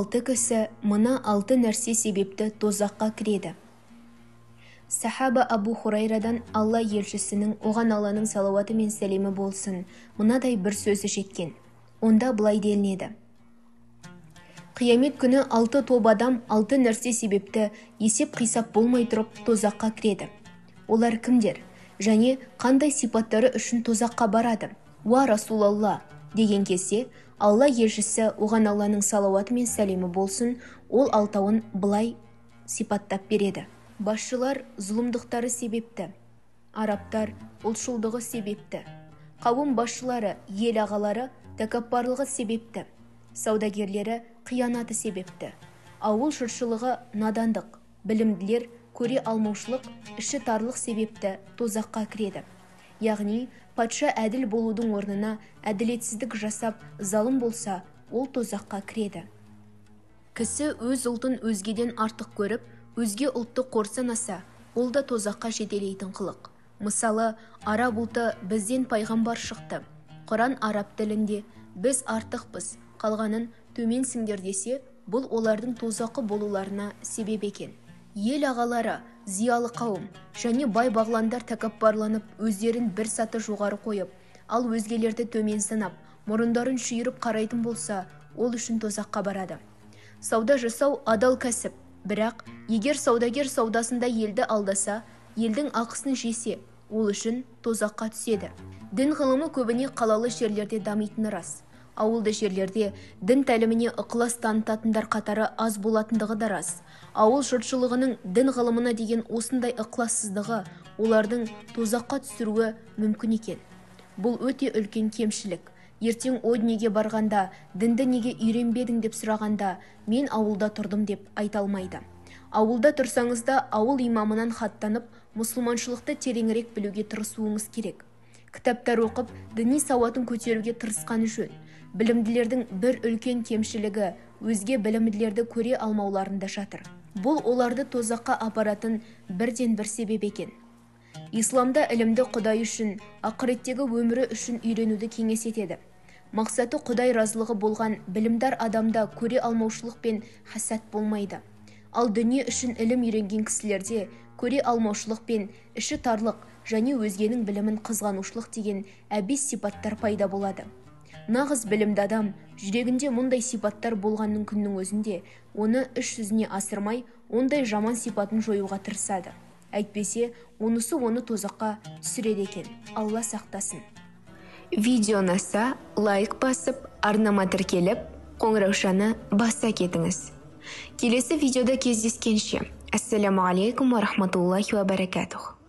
6 кісі мына 6 нәрсе себепті тозаққа кіреді. Сахаба Абу Хурайрадан Алла елшісінің, оған Алланың салауаты мен сәлемі болсын, мынадай бір сөзі жеткен. Онда былай делінеді: Қиямет күні 6 топ адам 6 нәрсе себепті есеп-қисап болмай тұрып тозаққа кіреді. Олар кімдер? Және қандай сипаттары үшін тозаққа барады? Уа Расулалла деген кезде, Алла елшісі, оған Алланың салауаты мен сәлемі болсын, ол 6-ын былай сипаттап береді. Басшылар зұлымдықтары себепті, арабтар ұлтшылдығы себепті, қауым басшылары, ел ағалары тәкаппарлығы себепті, саудагерлері қиянаты себепті, ауыл жұртшылығы надандық, білімділер көре алмаушылық, іші тарлық себепті тозаққа кіреді. Яғни, патша әділ болудың орнына әділетсіздік жасап, залым болса, ол тозаққа кіреді. Кісі өз ұлтын өзгеден артық көріп, өзге ұлтты қорсанаса, ол да тозаққа жетелейтін қылық. Мысалы, араб ұлты бізден пайғамбар шықты. Құран араб тілінде біз артықпыз, қалғанын төменсіңдер десе, бұл олардың тозаққа болуларына себеп екен. Ел ағалары, зиялы қауым және бай бағландар тәкаппарланып, өздерін бір саты жоғары қойып, ал өзгелерді төмен санап, мұрындарын шүйіріп қарайтын болса, ол үшін тозаққа барады. Сауда жасау адал кәсіп, бірақ егер саудагер саудасында елді алдаса, елдің ақысын жесе, ол үшін тозаққа түседі. Дін ғылымы көбіне қалалы жерлерде дамитыны рас. Ауылды жерлерде дін тәліміне ықылас танытатындар қатары аз болатындығы да рас. Ауыл жұртшылығының дін ғылымына деген осындай ықылассыздығы олардың тозаққа түсіруі мүмкін екен. Бұл өте үлкен кемшілік. Ертең о дүниеге барғанда, дінді неге үйренбедің деп сұрағанда, мен ауылда тұрдым деп айта алмайды. Ауылда тұрсаңыз да ауыл имамынан хаттанып, мұсылманшылықты тереңірек білуге тырысуыңыз керек. Кітаптар оқып, діни сауатын көтеруге тырысқаны жөн. Білімділердің бір үлкен кемшілігі өзге білімділерді көре алмауларында жатыр. Бұл оларды тозаққа апаратын бірден бір себеп екен. Исламда ілімді Құдай үшін, ақыреттегі өмірі үшін үйренуді кеңес етеді. Мақсаты Құдай разылығы болған білімдар адамда көре алмаушылық пен хасад болмайды. Ал дүние үшін ілім үйренген кісілерде көре алмаушылық пен іші тарлық және өзгенің білімін қызғанушылық деген әбес сипаттар пайда болады. Нағыз білімді адам жүрегінде мұндай сипаттар болғанның күннің өзінде оны іс жүзіне асырмай, ондай жаман сипатын жоюға тырысады. Әйтпесе, онысы оны тозаққа түсіреді екен. Алла сақтасын. Видео ұнаса, лайк басып, арнама тіркеліп, қоңыраушаны баса кетіңіз. Келесі видеода кездескенше. Ассаламу алейкум ва рахматуллахи ва баракатух.